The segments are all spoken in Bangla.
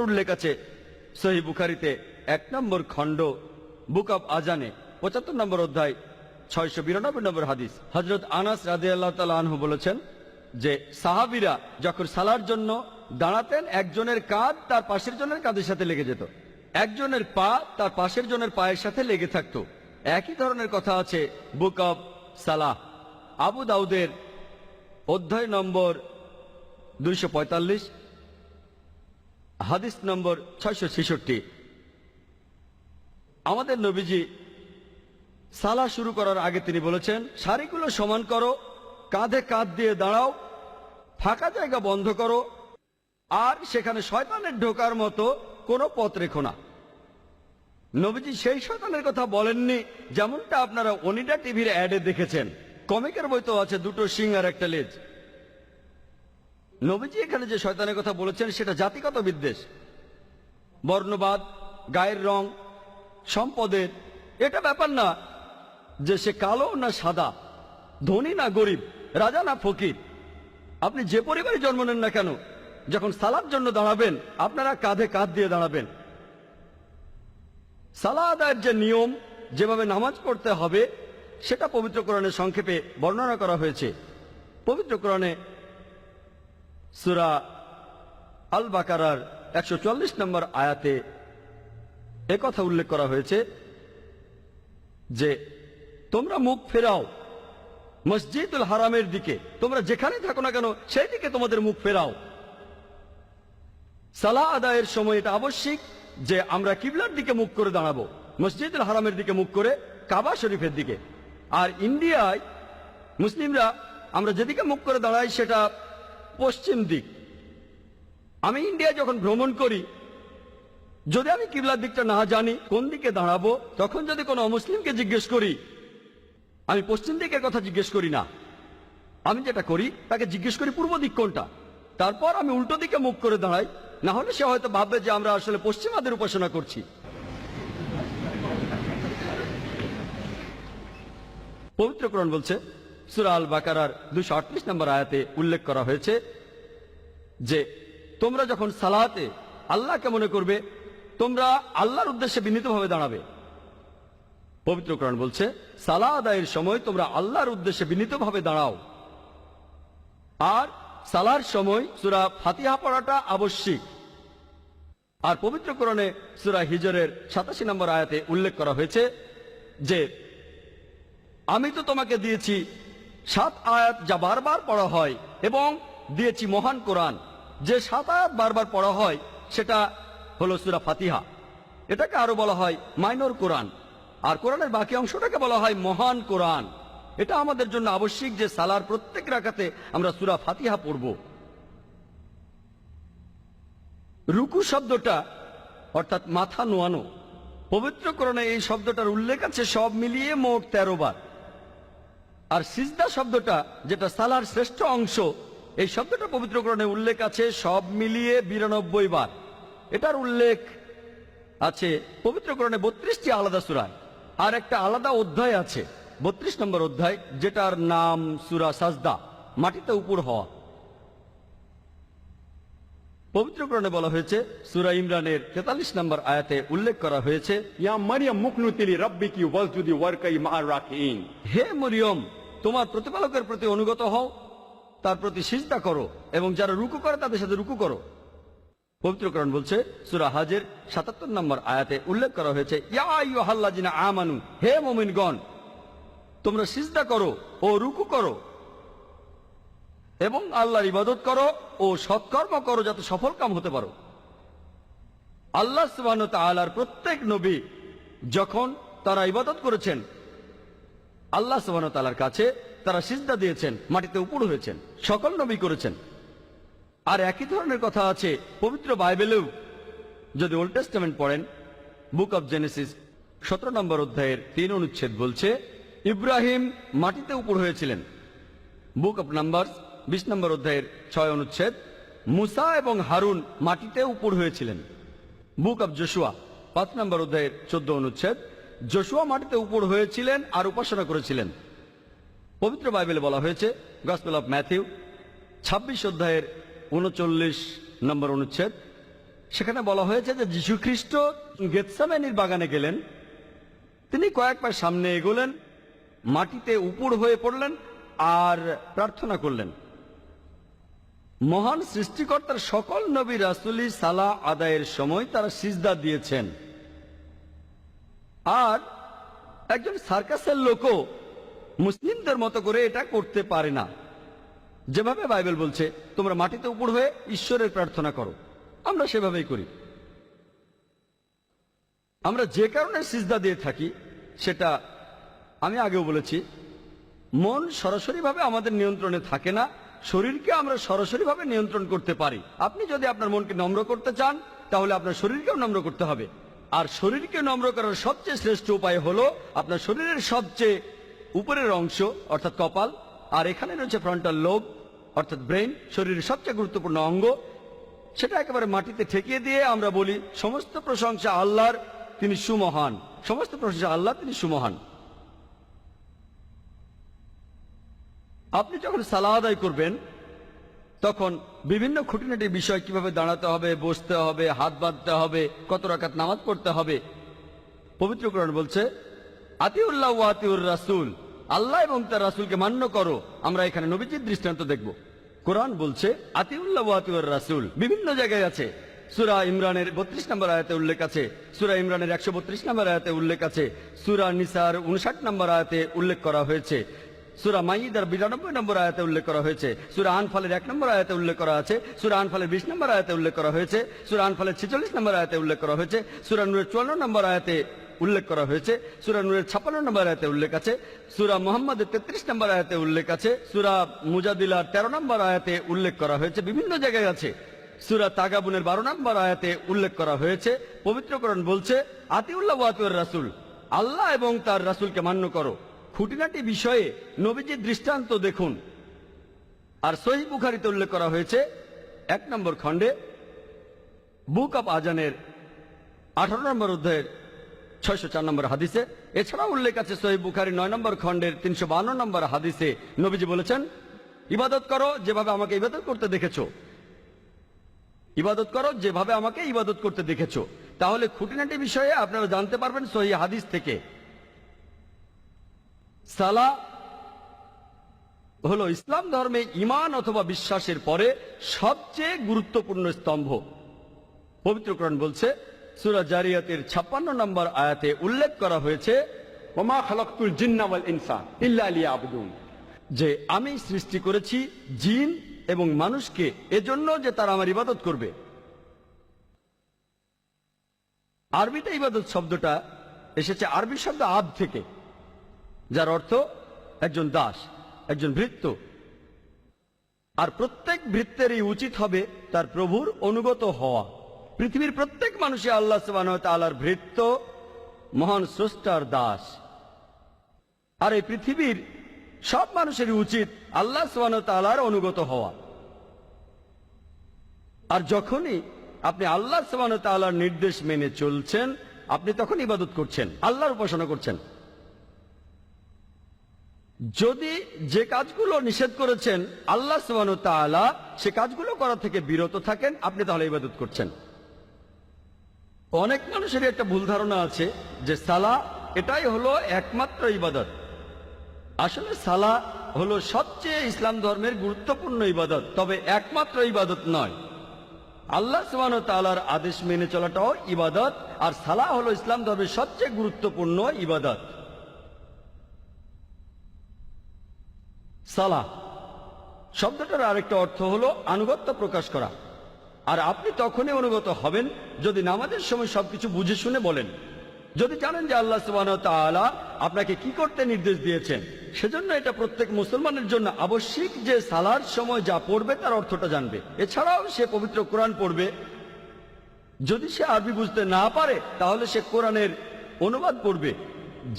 উল্লেখ আছে সহিহ বুখারীতে 1 নম্বর খণ্ড বুক অব আজানে 75 নম্বর অধ্যায় 692 নম্বর হাদিস। হযরত আনাস রাদিয়াল্লাহু তাআলা আনহু বলেছেন যে সাহাবীরা যখন সালার জন্য দাঁড়াতেন একজনের কাঁধ তার পাশের জনের কাঁধের সাথে লেগে যেত, একজনের পা তার পাশের জনের পায়ের সাথে লেগে থাকতো। একই ধরনের কথা আছে বুক অব সালাহ, আবু দাউদের অধ্যায় নম্বর 245, হাদিস নম্বর 666। আমাদের নবীজি সালাহ শুরু করার আগে তিনি বলেছেন, সারিগুলো সমান করো, কাঁধে কাঁধ দিয়ে দাঁড়াও, ফাঁকা জায়গা বন্ধ করো, আর সেখানে শয়তানের ঢোকার মতো কোনো পথ রেখো না। নবীজি সেই শয়তানের কথা বলেননি যেমনটা আপনারা ওনিডা টিভির অ্যাডে দেখেছেন। কমিকের বই তো আছে দুটো শিং আর একটা লেজ। নবীজি এখানে যে শয়তানের কথা বলেছেন সেটা জাতিগত বিদ্বেষ, বর্ণবাদ, গায়ের রং, সম্পদের। এটা ব্যাপার না যে সে কালো না সাদা, ধনী না গরিব, রাজা না ফকির। আপনি যে পরিবারে জন্ম নেন না কেন, যখন সালার জন্য দাঁড়াবেন আপনারা কাঁধে কাঁধ দিয়ে দাঁড়াবেন। সালাহ আদায়ের যে নিয়ম, যেভাবে নামাজ পড়তে হবে, সেটা পবিত্র কোরআনে সংক্ষেপে বর্ণনা করা হয়েছে। পবিত্র কোরআনে সূরা আল বাকারার 144 নম্বর আয়াতে একথা উল্লেখ করা হয়েছে যে তোমরা মুখ ফেরাও মসজিদুল হারামের দিকে, তোমরা যেখানেই থাকো না কেন সেই দিকে তোমাদের মুখ ফেরাও। সালাহ আদায়ের সময় এটা আবশ্যিক যে আমরা কিবলার দিকে মুখ করে দাঁড়াবো, মসজিদুল হারামের দিকে মুখ করে, কাবা শরীফের দিকে। আর ইন্ডিয়ায় মুসলিমরা আমরা যেদিকে মুখ করে দাঁড়াই সেটা পশ্চিম দিক। আমি ইন্ডিয়ায় যখন ভ্রমণ করি, যদি আমি কিবলার দিকটা না জানি কোন দিকে দাঁড়াবো, তখন যদি কোনো অমুসলিমকে জিজ্ঞেস করি, আমি পশ্চিম দিকের কথা জিজ্ঞেস করি না। আমি যেটা করি তাকে জিজ্ঞেস করি পূর্ব দিক কোনটা, তারপর আমি উল্টো দিকে মুখ করে দাঁড়াই। না হলে সে হয়তো ভাববে যে আমরা আসলে পশ্চিমাদের উপাসনা করছি। পবিত্র কোরআন বলছে, সূরা আল বাকারার 238 নম্বর আয়াতে উল্লেখ করা হয়েছে যে তোমরা যখন সালাতে আল্লাহকে মনে করবে, তোমরা আল্লাহর উদ্দেশ্যে বিনীতভাবে দাঁড়াবে। পবিত্র কোরআন বলছে সালাহ আদায়ের সময় তোমরা আল্লাহর উদ্দেশ্যে বিনীতভাবে দাঁড়াও। আর সালার সময় সূরা ফাতিহা পড়াটা আবশ্যিক। আর পবিত্র কোরআনে সূরা হিজরের 87 নম্বর আয়াতে উল্লেখ করা হয়েছে যে আমি তো তোমাকে দিয়েছি 7 আয়াত যা বারবার পড়া হয়, এবং দিয়েছি মহান কোরআন। যে 7 আয়াত বারবার পড়া হয় সেটা হলো সূরা ফাতিহা। এটাকে আরো বলা হয় মাইনর কোরআন, আর কোরআনের বাকি অংশটাকে বলা হয় মহান কোরআন। এটা আমাদের জন্য আবশ্যিক যে সালার প্রত্যেক রাকাতে আমরা সূরা ফাতিহা পড়ব। রুকু শব্দটা অর্থাৎ মাথা নোয়ানো, পবিত্র কোরআনে এই শব্দটার উল্লেখ আছে সব মিলিয়ে মোট 13 বার। আর সিজদা শব্দটা যেটা সালার শ্রেষ্ঠ অংশ, এই শব্দটা পবিত্র কোরআনে উল্লেখ আছে সব মিলিয়ে 92 বার। এটার উল্লেখ আছে পবিত্র কোরআনে 32টি আলাদা সূরায়। আর একটা আলাদা অধ্যায় আছে 32 নম্বর অধ্যায়, যেটার নাম সূরা সাজদা, মাটিতে উপর হওয়া। পবিত্র কোরআনে বলা হয়েছে সূরা ইমরানের 43 নম্বর আয়াতে উল্লেখ করা হয়েছে, ইয়া মারিয়াম মুকনুতি লিরাব্বিকি ওয়াসজুদি ওয়ারকাই মা'আর রাকিঈন। হে মরিয়ম, তোমার প্রতিপালকের প্রতি অনুগত হও, তার প্রতি সিজদা করো, এবং যারা রুকু করে তাদের সাথে রুকু করো। পবিত্র কোরআন বলছে সূরা হাজের 77 নম্বর আয়াতে উল্লেখ করা হয়েছে, ইয়া আইয়ুহাল্লাযিনা আমানু, হে মুমিনগণ, তোমরা সিজদা করো ও রুকু করো এবং আল্লাহর ইবাদত করো ও সৎকর্ম করো যাতে সফল কাম হতে পারো। আল্লাহ সুবহানাহু ওয়া তাআলার প্রত্যেক নবী যখন তারা ইবাদত করেছেন আল্লাহ সুবহানাহু ওয়া তাআলার কাছে, তারা সিজদা দিয়েছেন, মাটিতে উপুড় হয়েছেন, সকল নবী করেছেন। আর একই ধরনের কথা আছে পবিত্র বাইবেলেও। যদি ওল্ড টেস্টামেন্ট পড়েন, বুক অব জেনেসিস 17 নম্বর অধ্যায়ের 3 অনুচ্ছেদ বলছে ইব্রাহিম মাটিতে উপুড় হয়েছিলেন। বুক অব নাম্বারস 20 নম্বর অধ্যায়ের 6 অনুচ্ছেদ মুসা এবং হারুন মাটিতে উপুড় হয়েছিলেন। বুক অব জোশুয়া 5 নম্বর অধ্যায়ের 14 অনুচ্ছেদ জোশুয়া মাটিতে উপুড় হয়েছিলেন আর উপাসনা করেছিলেন। পবিত্র বাইবেলে বলা হয়েছে গসপেল অফ ম্যাথিউ 26 অধ্যায়ের 39 নম্বর অনুচ্ছেদ, সেখানে বলা হয়েছে যে যীশু খ্রিস্ট গেতসেমানির বাগানে গেলেন, তিনি কয়েক পা সামনে এগোলেন, মাটিতে উপুড় হয়ে পড়লেন আর প্রার্থনা করলেন। মহান সৃষ্টিকর্তার সকল নবী রাসূলী সালাহ আদায়ের সময় তারা সিজদা দিয়েছেন, আর একজন সার্কাসের লোকও মুসলিমদের মতো করে এটা করতে পারে না। যেভাবে বাইবেল বলছে তোমরা মাটিতে উপুড় হয়ে ঈশ্বরের প্রার্থনা করো, আমরা সেভাবেই করি। আমরা যে কারণে সিজদা দিয়ে থাকি সেটা আমি আগেও বলেছি, মন সরাসরিভাবে আমাদের নিয়ন্ত্রণে থাকে না, শরীরকে আমরা সরাসরিভাবে নিয়ন্ত্রণ করতে পারি। আপনি যদি আপনার মনকে নম্র করতে চান তাহলে আপনার শরীরকেও নম্র করতে হবে, আর শরীরকে নম্র করার সবচেয়ে শ্রেষ্ঠ উপায় হলো আপনার শরীরের সবচেয়ে উপরের অংশ অর্থাৎ কপাল, আর এখানে রয়েছে ফ্রন্টাল লোব অর্থাৎ ব্রেন, শরীরের সবচেয়ে গুরুত্বপূর্ণ অঙ্গ, সেটা একেবারে মাটিতে ঠেকিয়ে দিয়ে আমরা বলি সমস্ত প্রশংসা আল্লাহর, তিনি সুমহান, সমস্ত প্রশংসা আল্লাহ, তিনি সুমহান। আপনি যখন সালাহ আদায় করবেন তখন বিভিন্ন খুঁটিনাটি বিষয়, কিভাবে দাঁড়াতে হবে, বসতে হবে, হাত বাঁধতে হবে, কত রাকাত নামাজ পড়তে হবে, পবিত্র কোরআন বলছে আতিউল্লাহ ওয়া আতিউর রাসূল, আল্লাহ এবং তার রাসূলকে মান্য করো। আমরা এখানে নবীজির দৃষ্টান্ত দেখব। কোরআন বলছে আতিউল্লাহ ওয়া আতিউর রাসূল, বিভিন্ন জায়গায় আছে। সূরা ইমরানের 32 নম্বর আয়াতে উল্লেখ আছে, সূরা ইমরানের 132 নম্বর আয়াতে উল্লেখ আছে, সূরা নিসার 59 নম্বর আয়াতে উল্লেখ করা হয়েছে, সূরা মাইদার 92 নম্বর আয়াতে উল্লেখ করা হয়েছে, সূরা আনফালের 1 নম্বর আয়াতে উল্লেখ করা আছে, সূরা আনফালের 20 নম্বর আয়াতে উল্লেখ করা হয়েছে, সূরা আনফালের 46 নম্বর আয়াতে উল্লেখ করা হয়েছে, সূরা নূরের 54 নম্বর আয়াতে উল্লেখ করা হয়েছে, সূরা নূরের 56 নম্বর আয়াতে উল্লেখ আছে, সূরা মুহাম্মাদের 33 নম্বর আয়াতে উল্লেখ আছে, সূরা মুজাদিলার 13 নম্বর আয়াতে উল্লেখ করা হয়েছে, বিভিন্ন জায়গায় আছে। সূরা তাগাবুনের 12 নম্বর আয়াতে উল্লেখ করা হয়েছে। পবিত্র কোরআন বলছে আতিউল্লাহ ওয়া আতিউর রাসূল, আল্লাহ এবং তার রাসূলকে মান্য করো। খুঁটিনাটি বিষয়ে নবীজির দৃষ্টান্ত দেখুন। আর সহিহ বুখারীতে উল্লেখ করা হয়েছে 1 নম্বর খণ্ডে, বুক অব আজানের 18 নম্বর অধ্যায়ের 604 নম্বর হাদিসে। এছাড়াও উল্লেখ আছে সহিহ বুখারী 9 নম্বর খণ্ডের 352 নম্বর হাদিসে। নবীজি বলেছেন ইবাদত করো যেভাবে আমাকে ইবাদত করতে দেখেছো, ইবাদত করো যেভাবে আমাকে ইবাদত করতে দেখেছো। তাহলে খুঁটিনাটি বিষয়ে আপনারা জানতে পারবেন সহিহ হাদিস থেকে। সালাহ হলো ইসলাম ধর্মে ঈমান অথবা বিশ্বাসের পরে সবচেয়ে গুরুত্বপূর্ণ স্তম্ভ। পবিত্র কোরআন বলছে সূরা জারিয়াতের 56 নম্বর আয়াতে উল্লেখ করা হয়েছে ওমা খালাকতুল জিন্না ওয়াল ইনসা ইল্লা লিয়াবুদুন, যে আমি সৃষ্টি করেছি জিন এবং মানুষকে এজন্য যে তারা আমার ইবাদত করবে। আরবিতে ইবাদত শব্দটা এসেছে আরবি শব্দ আব থেকে, যার অর্থ একজন দাস, একজন ভৃত্য। আর প্রত্যেক ভৃত্যেরই উচিত হবে তার প্রভুর অনুগত হওয়া। পৃথিবীর প্রত্যেক মানুষই আল্লাহ সুবহানাহু ওয়া তাআলার ভৃত্য, মহান স্রষ্টার দাস। আর এই পৃথিবীর সব মানুষেরই উচিত আল্লাহ সুবহানাহু ওয়া তাআলার অনুগত হওয়া। আর যখনই আপনি আল্লাহ সুবহানাহু ওয়া তাআলার নির্দেশ মেনে চলছেন, আপনি তখন ইবাদত করছেন, আল্লাহর উপাসনা করছেন। যদি যে কাজগুলো নিষেধ করেছেন আল্লাহ সুবহানাহু ওয়া তাআলা, সে কাজগুলো করা থেকে বিরত থাকেন, আপনি তাহলে ইবাদত করছেন। অনেক মানুষের একটা ভুল ধারণা আছে যে সালাহ এটাই হলো একমাত্র ইবাদত। আসলে সালাহ হলো সবচেয়ে ইসলাম ধর্মের গুরুত্বপূর্ণ ইবাদত, তবে একমাত্র ইবাদত নয়। আল্লাহ সুবহানাহু ওয়া তাআলার আদেশ মেনে চলাটাও ইবাদত, আর সালাহ হলো ইসলাম ধর্মের সবচেয়ে গুরুত্বপূর্ণ ইবাদত। সালাহ শব্দটার আরেকটা অর্থ হলো আনুগত্য প্রকাশ করা। আর আপনি তখনই অনুগত হবেন যদি নামাজের সময় সবকিছু বুঝে শুনে বলেন, যদি জানেন যে আল্লাহ সুবহানাহু ওয়া তাআলা আপনাকে কি করতে নির্দেশ দিয়েছেন। সেজন্য এটা প্রত্যেক মুসলমানের জন্য আবশ্যিক যে সালার সময় যা পড়বে তার অর্থটা জানবে। এছাড়াও সে পবিত্র কোরআন পড়বে। যদি সে আরবি বুঝতে না পারে তাহলে সে কোরআনের অনুবাদ পড়বে,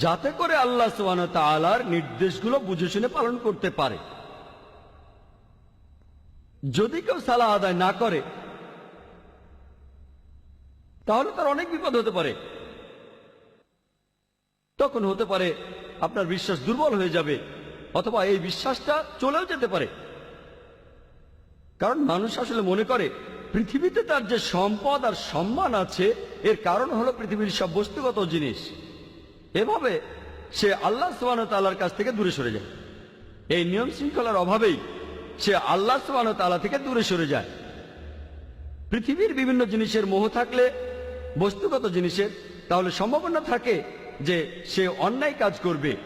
যাতে করে আল্লাহ সুবহানাহু ওয়া তাআলার নির্দেশগুলো বুঝে শুনে পালন করতে পারে। যদি কেউ সালাহ আদায় না করে তাহলে তার অনেক বিপদ হতে পারে। তখন হতে পারে আপনার বিশ্বাস দুর্বল হয়ে যাবে, অথবা এই বিশ্বাসটা চলেও যেতে পারে। কারণ মানুষ আসলে মনে করে পৃথিবীতে তার যে সম্পদ আর সম্মান আছে এর কারণ হলো পৃথিবীর সব বস্তুগত জিনিস। এভাবে সে আল্লাহ সুবহানাহু ওয়া তাআলার কাছ থেকে দূরে সরে যায়। এই নিয়ম শৃঙ্খলার অভাবেই সে আল্লাহ সুবহানাহু ওয়া তাআলা থেকে দূরে সরে যায়। পৃথিবীর বিভিন্ন জিনিসের মোহ থাকলে, বস্তুগত জিনিসের, তাহলে সম্ভাবনা থাকে যে সে অন্যায় কাজ করবে।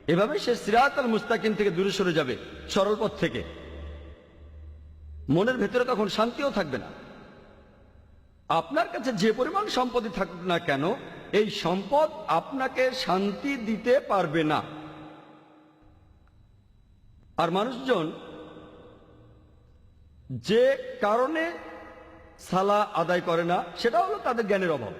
এভাবে সে সিরাতাল মুস্তাকিম থেকে দূরে সরে যাবে, সরল পথ থেকে। মনের ভেতরে তখন শান্তিও থাকবে না। আপনার কাছে যে পরিমাণ সম্পত্তি থাকুক না কেন, এই সম্পদ আপনাকে শান্তি দিতে পারবে না। আর মানুষজন যে কারণে সালাহ আদায় করে না, সেটা হলো তাদের জ্ঞানের অভাব।